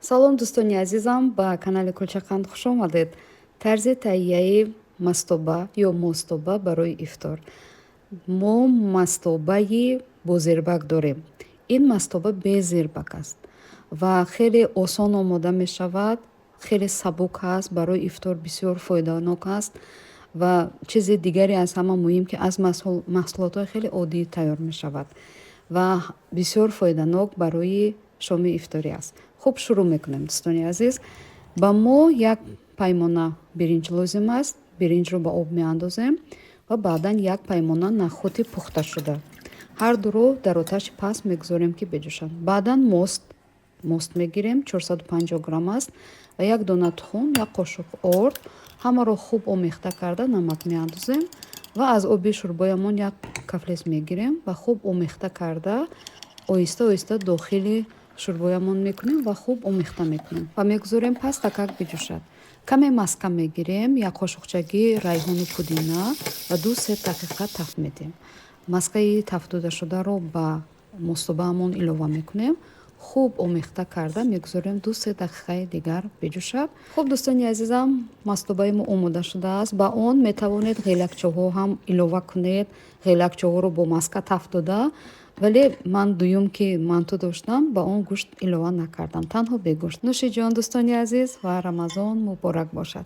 салом дӯстони азизам, ба канали Кулчақанд хуш омадед. Тарзи таҳияи мастоба ё мостоба барои ифтор. Мо мастобаи бо зирбак дорем. Ин мастоба без зирбак аст ва хеле осон омода мешавад, хеле сабук аст, барои ифтор бисёр фоиданок аст ва чизи дигаре аз ҳама муҳим, ки аз маҳсулотҳои хеле оддӣ тайёр мешавад ва бисёр фоиданок барои шоми ифторӣ аст. хуб, шурӯъ мекунем дӯстони азиз. Ба мо як паймона биринҷ лозим аст. Биринҷро ба об меандозем ва баъдан як паймона нахоти пухташуда. Ҳардуро дар оташи паст мегузорем, ки беҷӯшанд. Баъдан мост мегирем, 450 грамм аст ва як дона тухм, як қошуқ орд, ҳамаро хуб омехта карда намак меандозем ва аз оби шӯрбоямон як кафлес мегирем ва хуб омехта карда оҳиста оҳиста дохили шӯрбоямон мекунем ва хуб омехта мекунем ва мегузорем пас такак биҷӯшад. Каме маска мегирем, як қошуқчаги райҳону пудина ва 2-3 дақиқа тафт медем. Маскаи тафтдодашударо ба мостобаамон илова мекунем. хуб омехта карда мегузорем 2-3 дақиқаи дигар биҷӯшад. хуб дӯстони азизам, мастобаи мо омода шудааст. Ба он метавонед ғелакчаҳо ҳам илова кунед. ғелакчаҳоро бо маска тафт дода, вале ман дуюм ки манту доштам, ба он гӯшт илова накардам, танҳо бе гӯшт. нӯши ҷон дӯстони азиз ва Рамазон муборак бошад.